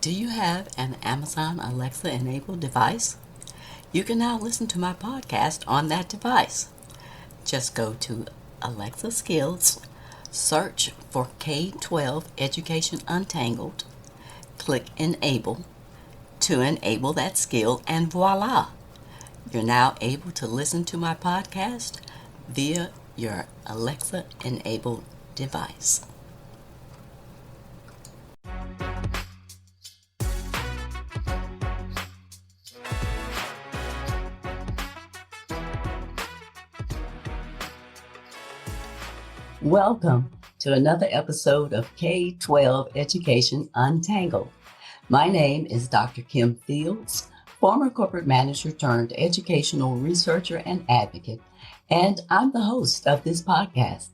Do you have an Amazon Alexa enabled device? You can now listen to my podcast on that device. Just go to Alexa Skills, search for K-12 Education Untangled, click Enable to enable that skill, and voila! You're now able to listen to my podcast via your Alexa enabled device. Welcome to another episode of K-12 Education Untangled. My name is Dr. Kim Fields, former corporate manager turned educational researcher and advocate, and I'm the host of this podcast.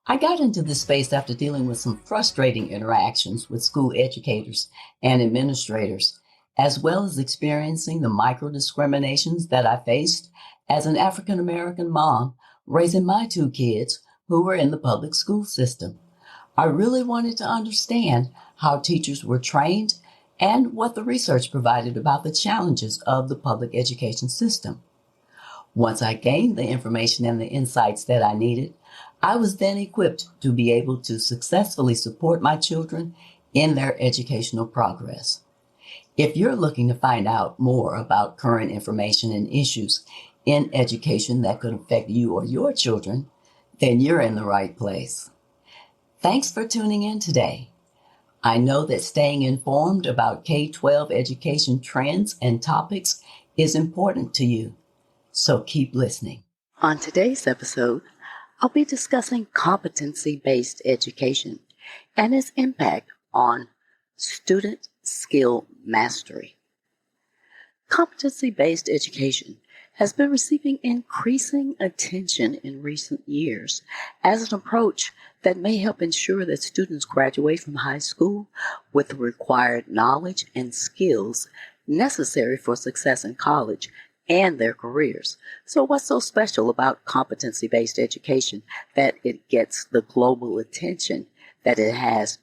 I got into this space after dealing with some frustrating interactions with school educators and administrators, as well as experiencing the micro-discriminations that I faced as an African-American mom raising my two kids who were in the public school system. I really wanted to understand how teachers were trained and what the research provided about the challenges of the public education system. Once I gained the information and the insights that I needed, I was then equipped to be able to successfully support my children in their educational progress. If you're looking to find out more about current information and issues in education that could affect you or your children, then you're in the right place. Thanks for tuning in today. I know that staying informed about K-12 education trends and topics is important to you, so keep listening. On today's episode, I'll be discussing competency-based education and its impact on student skill mastery. Competency-based education has been receiving increasing attention in recent years as an approach that may help ensure that students graduate from high school with the required knowledge and skills necessary for success in college and their careers. So what's so special about competency-based education that it gets the global attention that it has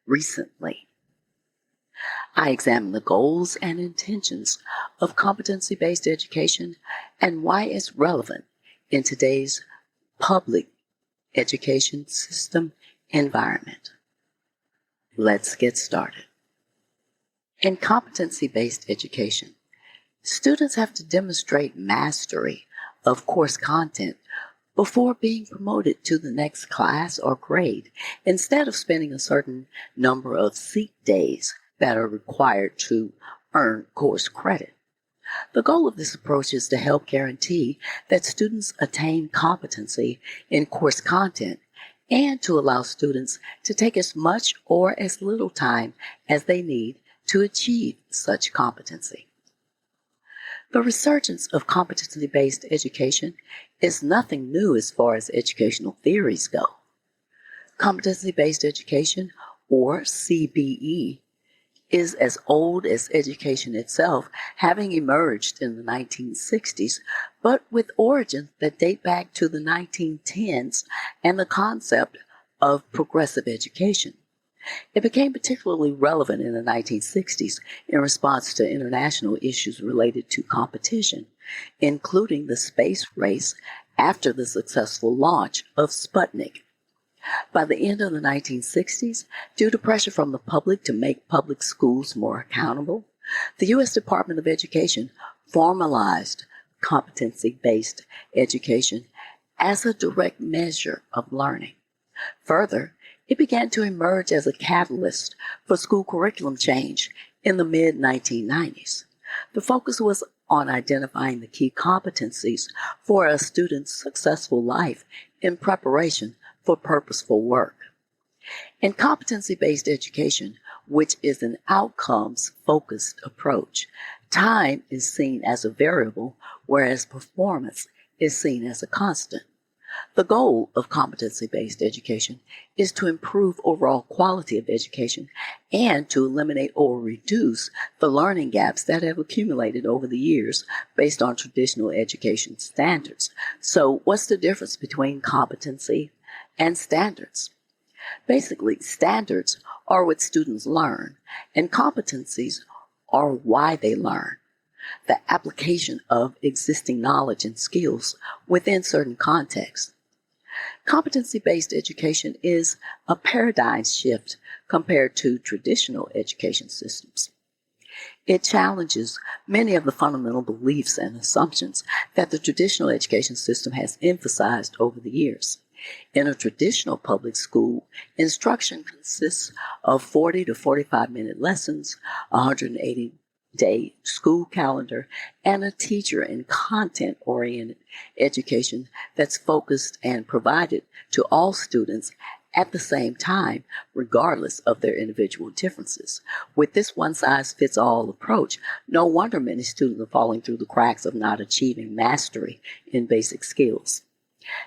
recently? I examine the goals and intentions of competency-based education and why it's relevant in today's public education system environment. Let's get started. In competency-based education, students have to demonstrate mastery of course content before being promoted to the next class or grade, instead of spending a certain number of seat days that are required to earn course credit. The goal of this approach is to help guarantee that students attain competency in course content and to allow students to take as much or as little time as they need to achieve such competency. The resurgence of competency-based education is nothing new as far as educational theories go. Competency-based education, or CBE, is as old as education itself, having emerged in the 1960s, but with origins that date back to the 1910s and the concept of progressive education. It became particularly relevant in the 1960s in response to international issues related to competition, including the space race after the successful launch of Sputnik. By the end of the 1960s, due to pressure from the public to make public schools more accountable, the U.S. Department of Education formalized competency-based education as a direct measure of learning. Further, it began to emerge as a catalyst for school curriculum change in the mid-1990s. The focus was on identifying the key competencies for a student's successful life in preparation for purposeful work. In competency-based education, which is an outcomes-focused approach, time is seen as a variable, whereas performance is seen as a constant. The goal of competency-based education is to improve overall quality of education and to eliminate or reduce the learning gaps that have accumulated over the years based on traditional education standards. So what's the difference between competency and standards? Basically, standards are what students learn, and competencies are why they learn, the application of existing knowledge and skills within certain contexts. Competency-based education is a paradigm shift compared to traditional education systems. It challenges many of the fundamental beliefs and assumptions that the traditional education system has emphasized over the years. In a traditional public school, instruction consists of 40 to 45-minute lessons, 180-day school calendar, and a teacher and content-oriented education that's focused and provided to all students at the same time, regardless of their individual differences. With this one-size-fits-all approach, no wonder many students are falling through the cracks of not achieving mastery in basic skills.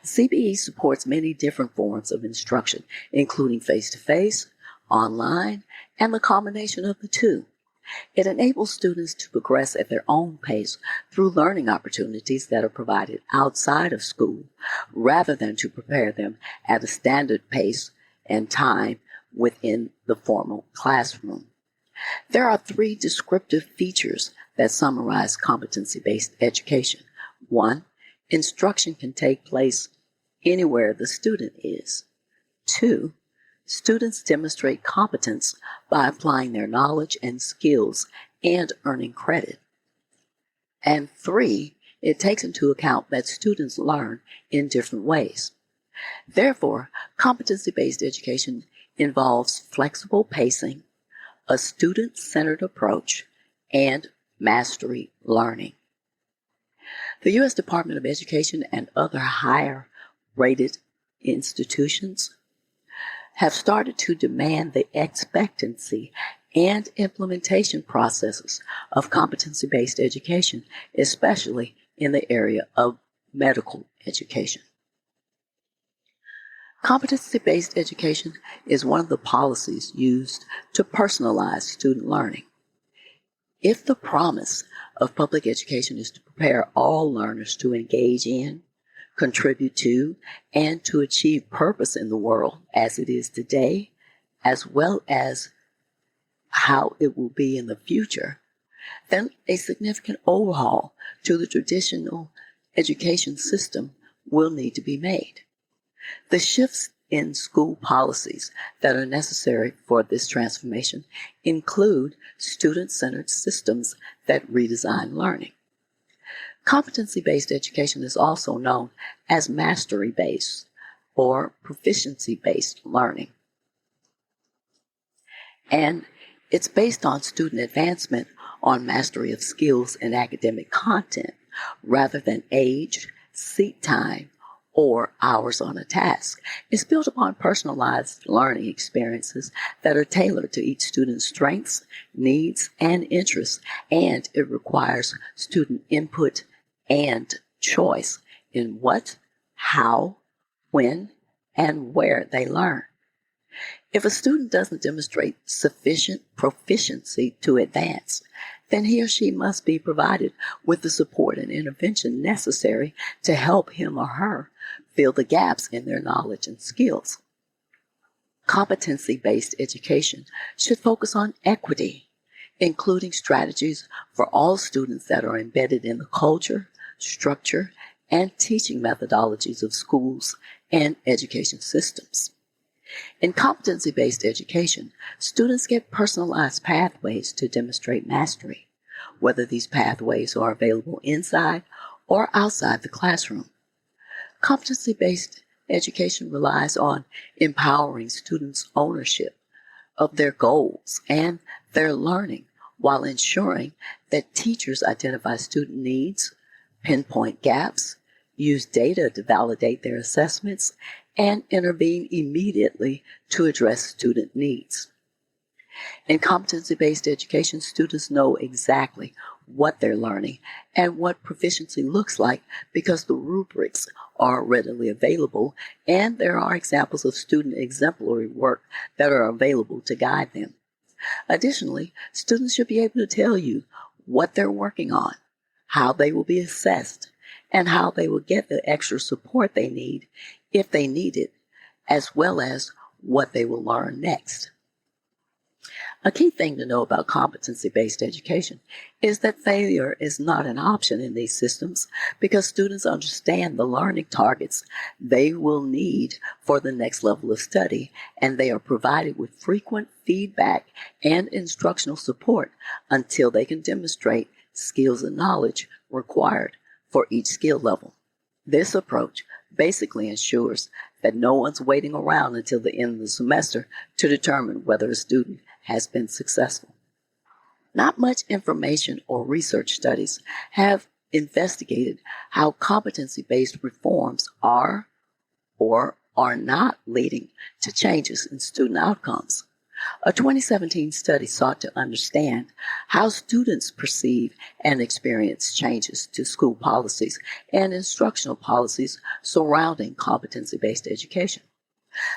CBE supports many different forms of instruction, including face-to-face, online, and the combination of the two. It enables students to progress at their own pace through learning opportunities that are provided outside of school, rather than to prepare them at a standard pace and time within the formal classroom. There are 3 descriptive features that summarize competency-based education. 1, instruction can take place anywhere the student is. 2, students demonstrate competence by applying their knowledge and skills and earning credit. And 3, it takes into account that students learn in different ways. Therefore, competency-based education involves flexible pacing, a student-centered approach, and mastery learning. The U.S. Department of Education and other higher-rated institutions have started to demand the expectancy and implementation processes of competency-based education, especially in the area of medical education. Competency-based education is one of the policies used to personalize student learning. If the promise of public education is to prepare all learners to engage in, contribute to, and to achieve purpose in the world as it is today, as well as how it will be in the future, then a significant overhaul to the traditional education system will need to be made. The shifts in school policies that are necessary for this transformation include student-centered systems that redesign learning. Competency-based education is also known as mastery-based or proficiency-based learning. And it's based on student advancement on mastery of skills and academic content rather than age, seat time, or hours on a task. It's built upon personalized learning experiences that are tailored to each student's strengths, needs, and interests, and it requires student input and choice in what, how, when, and where they learn. If a student doesn't demonstrate sufficient proficiency to advance, then he or she must be provided with the support and intervention necessary to help him or her fill the gaps in their knowledge and skills. Competency-based education should focus on equity, including strategies for all students that are embedded in the culture, structure, and teaching methodologies of schools and education systems. In competency-based education, students get personalized pathways to demonstrate mastery, whether these pathways are available inside or outside the classroom. Competency-based education relies on empowering students' ownership of their goals and their learning while ensuring that teachers identify student needs, pinpoint gaps, use data to validate their assessments, and intervene immediately to address student needs. In competency-based education, students know exactly what they're learning and what proficiency looks like because the rubrics are readily available and there are examples of student exemplary work that are available to guide them. Additionally, students should be able to tell you what they're working on, how they will be assessed, and how they will get the extra support they need if they need it, as well as what they will learn next. A key thing to know about competency-based education is that failure is not an option in these systems because students understand the learning targets they will need for the next level of study, and they are provided with frequent feedback and instructional support until they can demonstrate skills and knowledge required for each skill level. This approach basically ensures that no one's waiting around until the end of the semester to determine whether a student has been successful. Not much information or research studies have investigated how competency-based reforms are or are not leading to changes in student outcomes. A 2017 study sought to understand how students perceive and experience changes to school policies and instructional policies surrounding competency-based education.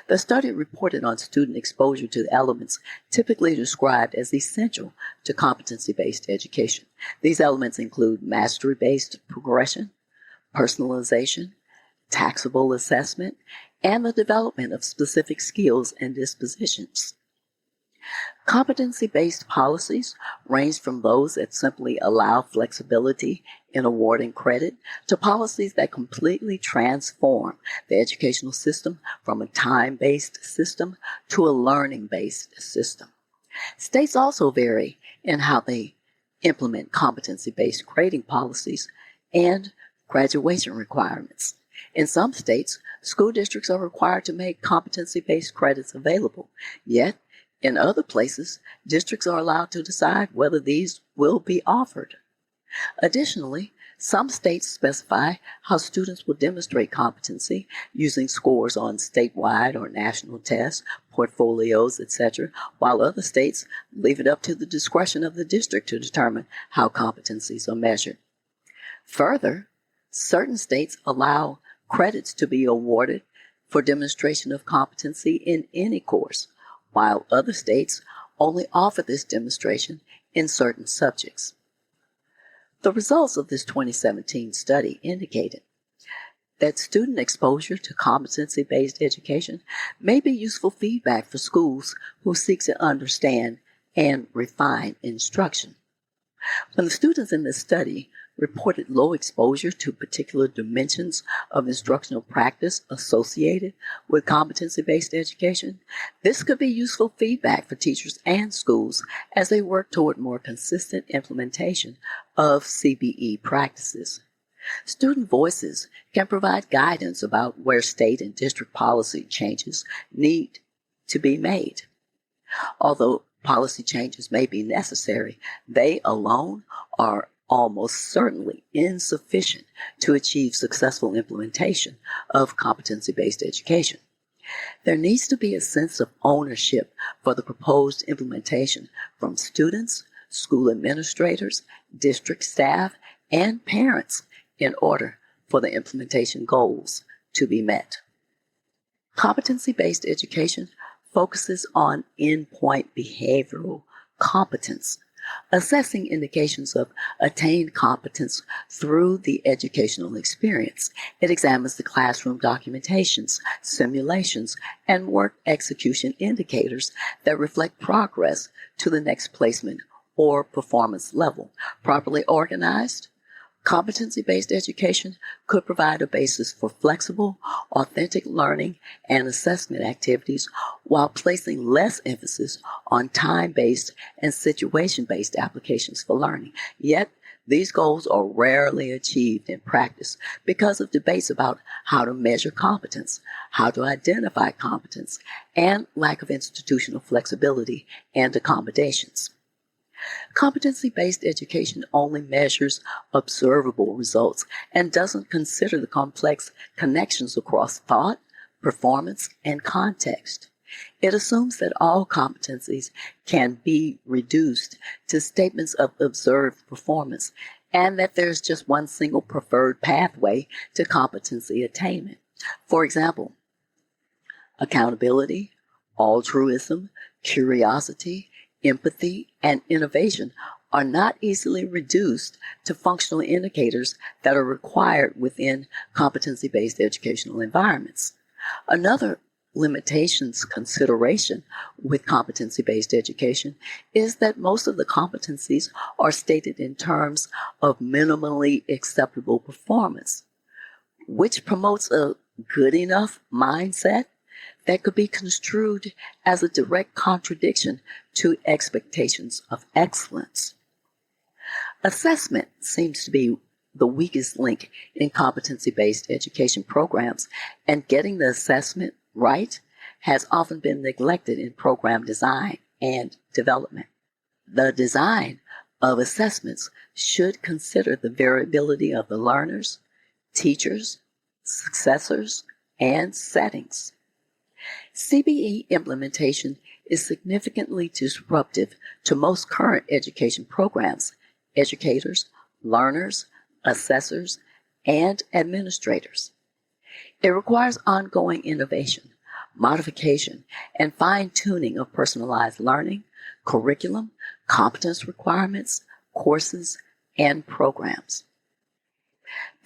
The study reported on student exposure to elements typically described as essential to competency-based education. These elements include mastery-based progression, personalization, taxable assessment, and the development of specific skills and dispositions. Competency-based policies range from those that simply allow flexibility in awarding credit to policies that completely transform the educational system from a time-based system to a learning-based system. States also vary in how they implement competency-based grading policies and graduation requirements. In some states, school districts are required to make competency-based credits available, yet in other places, districts are allowed to decide whether these will be offered. Additionally, some states specify how students will demonstrate competency using scores on statewide or national tests, portfolios, etc., while other states leave it up to the discretion of the district to determine how competencies are measured. Further, certain states allow credits to be awarded for demonstration of competency in any course, while other states only offer this demonstration in certain subjects. The results of this 2017 study indicated that student exposure to competency-based education may be useful feedback for schools who seek to understand and refine instruction. When the students in this study reported low exposure to particular dimensions of instructional practice associated with competency-based education, this could be useful feedback for teachers and schools as they work toward more consistent implementation of CBE practices. Student voices can provide guidance about where state and district policy changes need to be made. Although policy changes may be necessary, they alone are almost certainly insufficient to achieve successful implementation of competency-based education. There needs to be a sense of ownership for the proposed implementation from students, school administrators, district staff, and parents in order for the implementation goals to be met. Competency-based education focuses on endpoint behavioral competence, assessing indications of attained competence through the educational experience. It examines the classroom documentations, simulations, and work execution indicators that reflect progress to the next placement or performance level. Properly organized, competency-based education could provide a basis for flexible, authentic learning and assessment activities while placing less emphasis on time-based and situation-based applications for learning. Yet, these goals are rarely achieved in practice because of debates about how to measure competence, how to identify competence, and lack of institutional flexibility and accommodations. Competency-based education only measures observable results and doesn't consider the complex connections across thought, performance, and context. It assumes that all competencies can be reduced to statements of observed performance and that there's just one single preferred pathway to competency attainment. For example, accountability, altruism, curiosity, empathy, and innovation are not easily reduced to functional indicators that are required within competency-based educational environments. Another limitations consideration with competency-based education is that most of the competencies are stated in terms of minimally acceptable performance, which promotes a good enough mindset that could be construed as a direct contradiction to expectations of excellence. Assessment seems to be the weakest link in competency-based education programs, and getting the assessment right has often been neglected in program design and development. The design of assessments should consider the variability of the learners, teachers, successors, and settings. CBE implementation is significantly disruptive to most current education programs, educators, learners, assessors, and administrators. It requires ongoing innovation, modification, and fine-tuning of personalized learning, curriculum, competence requirements, courses, and programs.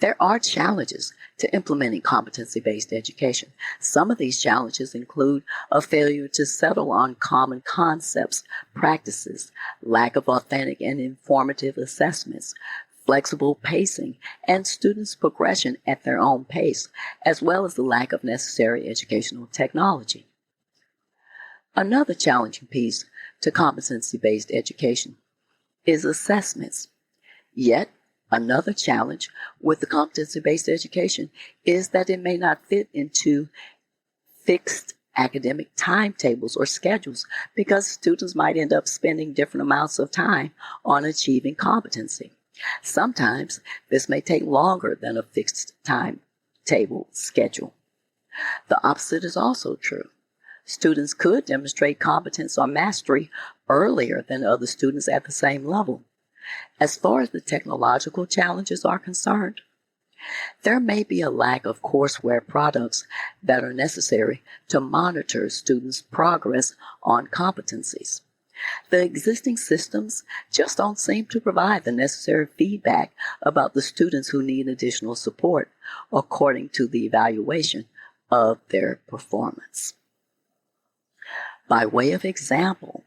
There are challenges to implementing competency-based education. Some of these challenges include a failure to settle on common concepts, practices, lack of authentic and informative assessments, flexible pacing, and students' progression at their own pace, as well as the lack of necessary educational technology. Another challenging piece to competency-based education is assessments. Yet, another challenge with the competency-based education is that it may not fit into fixed academic timetables or schedules because students might end up spending different amounts of time on achieving competency. Sometimes this may take longer than a fixed timetable schedule. The opposite is also true. Students could demonstrate competence or mastery earlier than other students at the same level. As far as the technological challenges are concerned, there may be a lack of courseware products that are necessary to monitor students' progress on competencies. The existing systems just don't seem to provide the necessary feedback about the students who need additional support according to the evaluation of their performance. By way of example,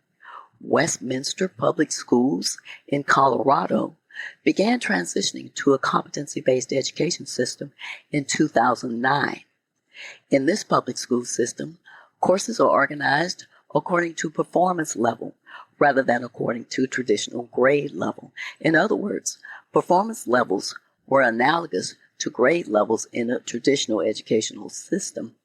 Westminster Public Schools in Colorado began transitioning to a competency-based education system in 2009. In this public school system, courses are organized according to performance level rather than according to traditional grade level. In other words, performance levels were analogous to grade levels in a traditional educational system,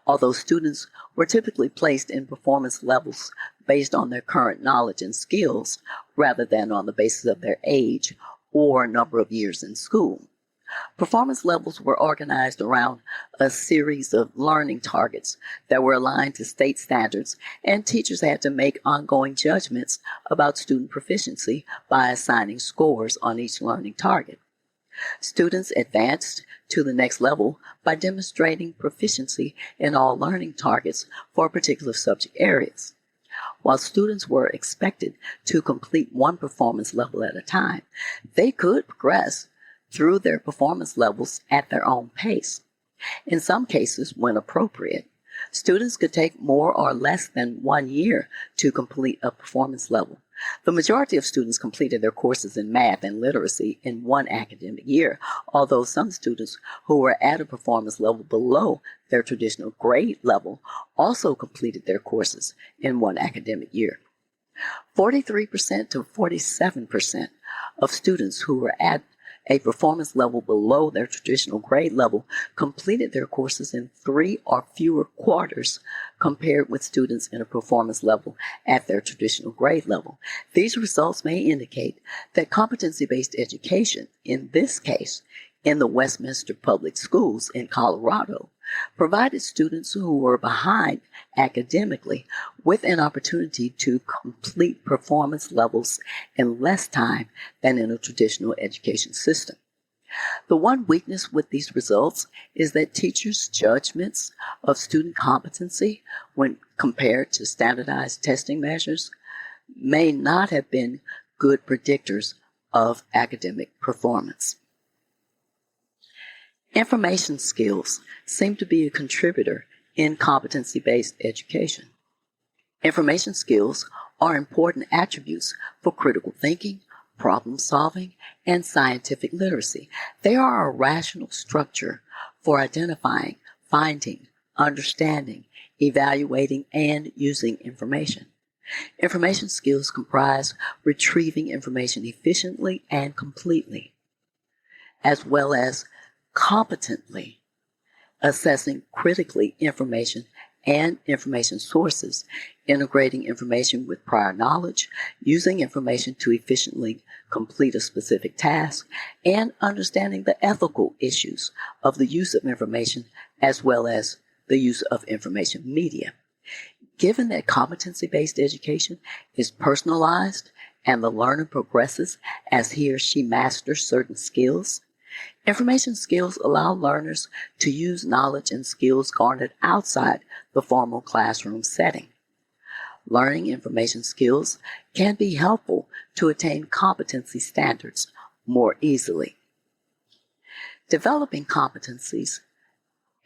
although students were typically placed in performance levels based on their current knowledge and skills rather than on the basis of their age or number of years in school. Performance levels were organized around a series of learning targets that were aligned to state standards, and teachers had to make ongoing judgments about student proficiency by assigning scores on each learning target. Students advanced to the next level by demonstrating proficiency in all learning targets for particular subject areas. While students were expected to complete one performance level at a time, they could progress through their performance levels at their own pace. In some cases, when appropriate, students could take more or less than 1 year to complete a performance level. The majority of students completed their courses in math and literacy in one academic year, although some students who were at a performance level below their traditional grade level also completed their courses in one academic year. 43% to 47% of students who were at a performance level below their traditional grade level completed their courses in 3 or fewer quarters compared with students in a performance level at their traditional grade level. These results may indicate that competency-based education, in this case, in the Westminster Public Schools in Colorado, provided students who were behind academically with an opportunity to complete performance levels in less time than in a traditional education system. The one weakness with these results is that teachers' judgments of student competency when compared to standardized testing measures may not have been good predictors of academic performance. Information skills seem to be a contributor in competency-based education. Information skills are important attributes for critical thinking, problem solving, and scientific literacy. They are a rational structure for identifying, finding, understanding, evaluating, and using information. Information skills comprise retrieving information efficiently and completely, as well as competently assessing critically information and information sources, integrating information with prior knowledge, using information to efficiently complete a specific task, and understanding the ethical issues of the use of information as well as the use of information media. Given that competency-based education is personalized and the learner progresses as he or she masters certain skills, information skills allow learners to use knowledge and skills garnered outside the formal classroom setting. Learning information skills can be helpful to attain competency standards more easily. Developing competencies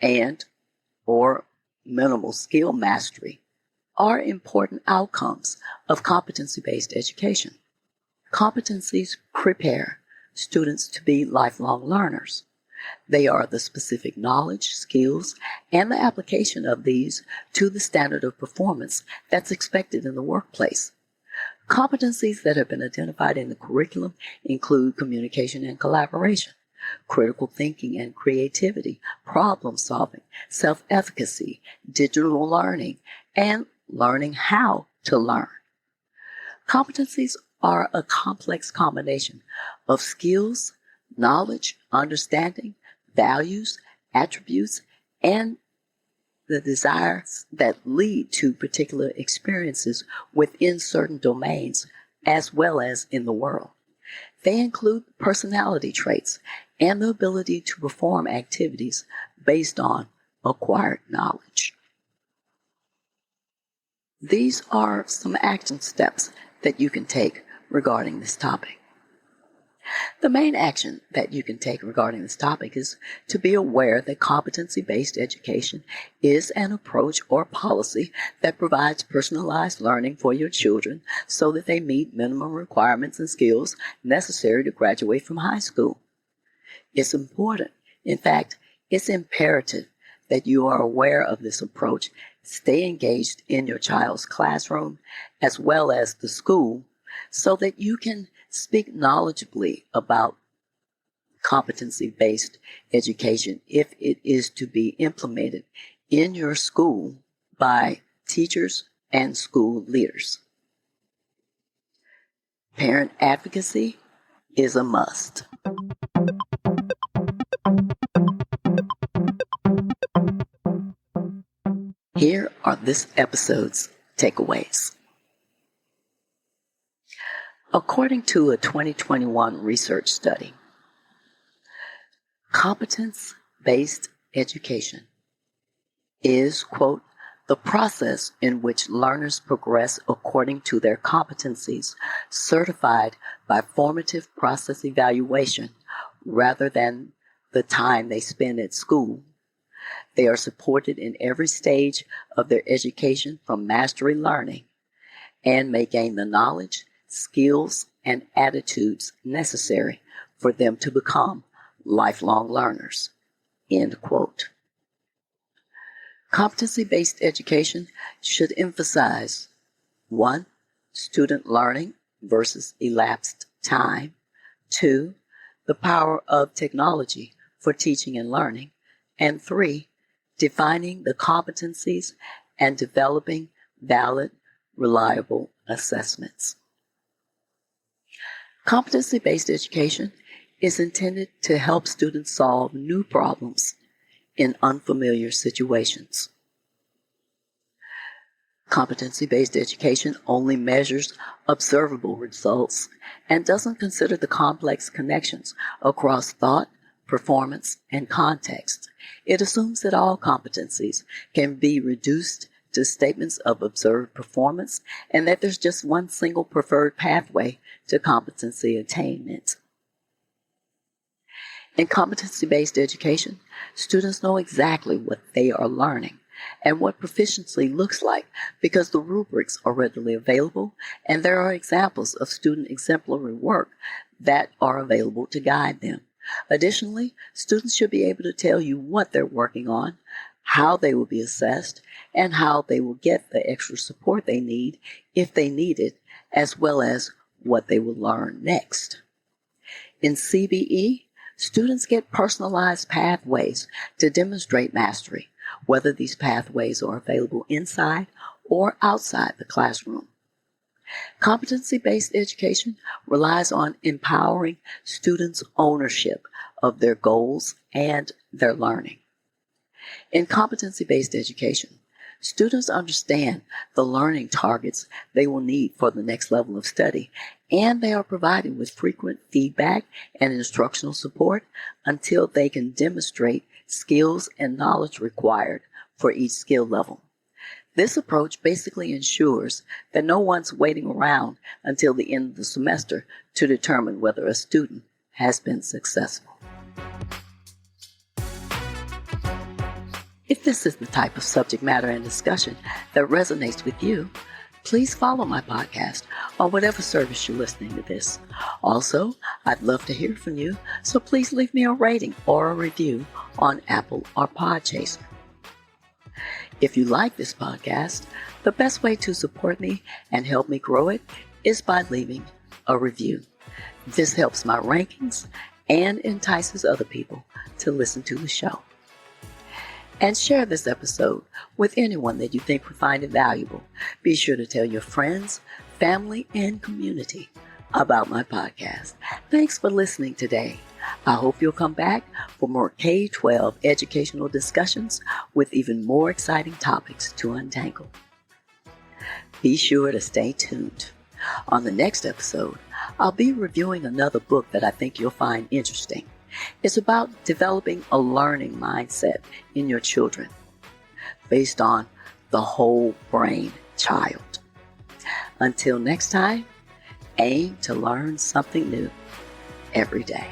and/or minimal skill mastery are important outcomes of competency-based education. Competencies prepare students to be lifelong learners. They are the specific knowledge, skills, and the application of these to the standard of performance that's expected in the workplace. Competencies that have been identified in the curriculum include communication and collaboration, critical thinking and creativity, problem solving, self-efficacy, digital learning, and learning how to learn. Competencies are a complex combination of skills, knowledge, understanding, values, attributes, and the desires that lead to particular experiences within certain domains as well as in the world. They include personality traits and the ability to perform activities based on acquired knowledge. These are some action steps that you can take regarding this topic. The main action that you can take regarding this topic is to be aware that competency-based education is an approach or policy that provides personalized learning for your children so that they meet minimum requirements and skills necessary to graduate from high school. It's important. In fact, it's imperative that you are aware of this approach, stay engaged in your child's classroom as well as the school so that you can speak knowledgeably about competency-based education if it is to be implemented in your school by teachers and school leaders. Parent advocacy is a must. Here are this episode's takeaways. According to a 2021 research study, competence-based education is, quote, the process in which learners progress according to their competencies certified by formative process evaluation rather than the time they spend at school. They are supported in every stage of their education from mastery learning and may gain the knowledge, skills, and attitudes necessary for them to become lifelong learners, end quote. Competency-based education should emphasize 1. Student learning versus elapsed time. 2. The power of technology for teaching and learning. And 3. Defining the competencies and developing valid, reliable assessments. Competency-based education is intended to help students solve new problems in unfamiliar situations. Competency-based education only measures observable results and doesn't consider the complex connections across thought, performance, and context. It assumes that all competencies can be reduced to statements of observed performance and that there's just one single preferred pathway to competency attainment. In competency-based education, students know exactly what they are learning. and what proficiency looks like because the rubrics are readily available and there are examples of student exemplary work that are available to guide them. Additionally, students should be able to tell you what they're working on, how they will be assessed, and how they will get the extra support they need if they need it, as well as what they will learn next. In CBE, students get personalized pathways to demonstrate mastery, whether these pathways are available inside or outside the classroom. Competency-based education relies on empowering students' ownership of their goals and their learning. In competency-based education, students understand the learning targets they will need for the next level of study, and they are provided with frequent feedback and instructional support until they can demonstrate skills and knowledge required for each skill level. This approach basically ensures that no one's waiting around until the end of the semester to determine whether a student has been successful. If this is the type of subject matter and discussion that resonates with you, please follow my podcast on whatever service you're listening to this. Also, I'd love to hear from you, so please leave me a rating or a review on Apple or Podchaser. If you like this podcast, the best way to support me and help me grow it is by leaving a review. This helps my rankings and entices other people to listen to the show. And share this episode with anyone that you think would find it valuable. Be sure to tell your friends, family, and community about my podcast. Thanks for listening today. I hope you'll come back for more K-12 educational discussions with even more exciting topics to untangle. Be sure to stay tuned. On the next episode, I'll be reviewing another book that I think you'll find interesting. It's about developing a learning mindset in your children based on the whole brain child. Until next time, aim to learn something new every day.